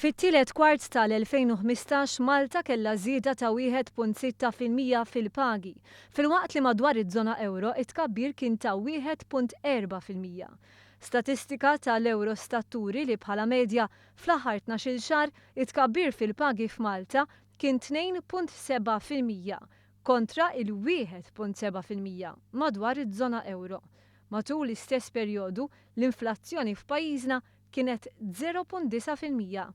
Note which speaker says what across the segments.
Speaker 1: Fit-tielet kwart tal-2015 Malta kellha żieda ta' 1.6% fil-pagi, filwaqt li madwar iż-żona euro it-tkabbir kien ta' 1.4%. Statistika tal-Eurostat turi li bħala medja fl-aħħar 12-il xahar it-tkabbir fil-pagi f'Malta kien 2.7% kontra il-1.7% madwar iż-żona euro. Matul l-istess perjodu l-inflazzjoni f'pajjiżna kienet 0.9%.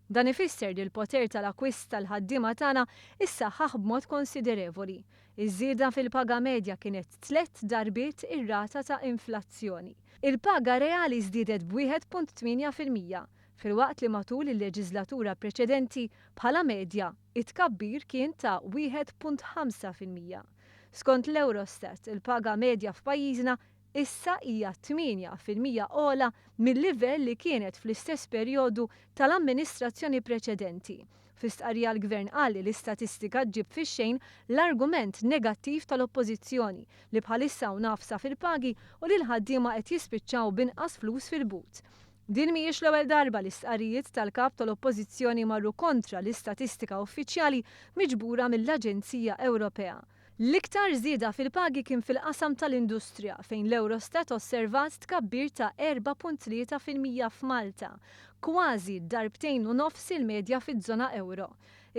Speaker 1: Dan ifisser li l-poter tal-akkwist tal-ħaddiema tagħna issaħħaħ b'mod konsiderevoli. Iż-żieda fil-paga medja kienet 3 darbiet ir-rata ta' inflazzjoni. Il-paga reali żdiedet b'1.8% filwaqt li matul il-leġislatura preċedenti bħala medja it-tkabbir kien ta' 1.5%. Skont l-Eurostat, il-paga medja f'pajjiżna issa hija 8% ogħla mill-livell li kienet fl-istess perjodu tal-amministrazzjoni preċedenti. Fl-istqarrija l-Gvern qal li l-istatistika ġġib fix-xejn l-argument negattiv tal-Oppożizzjoni li bħalissa nafsa fil-pagi u li l-ħaddiema qed jispiċċaw b'inqas flus fil-but. Din mhijiex l-ewwel darba l-istqarrijiet tal-kap tal-Oppożizzjoni marru kontra l-istatistika uffiċjali miġbura mill-Aġenzija Ewropea. L-iktar żieda fil-pagi kien fil-qasam tal-industrija fejn l-Eurostat osservat tkabbir ta' 4.3% f'Malta, kważi darbtejn u nofs il-medja fiż-żona euro.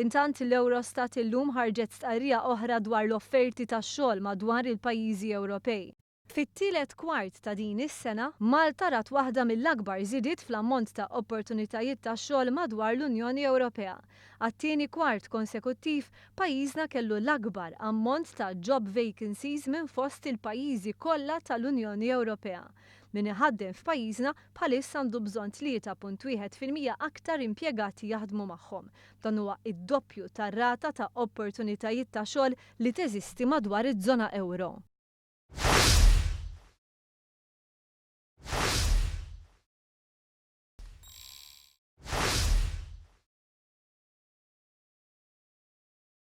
Speaker 1: Intant l-Eurostat illum ħarġet stqarrija oħra dwar l-offerti tax-xogħol madwar il-pajjiżi Ewropej. Fit-tielet kwart ta' din is-sena, Malta rat waħda mill-akbar żidiet fl-ammont ta' opportunitajiet ta' xogħol madwar l-Unjoni Ewropea. Għat-tieni kwart konsekuttiv, pajjiżna kellu l-akbar ammont ta' job vacancies minn fost il-pajjiżi kollha tal-Unjoni Ewropea. Min iħaddem f'pajjiżna bħalissa għandu bżonn 3.1% aktar impjegati jaħdmu magħhom. Dan huwa id-doppju tar-rata ta' opportunitajiet ta' xogħol li teżisti madwar iż-żona euro.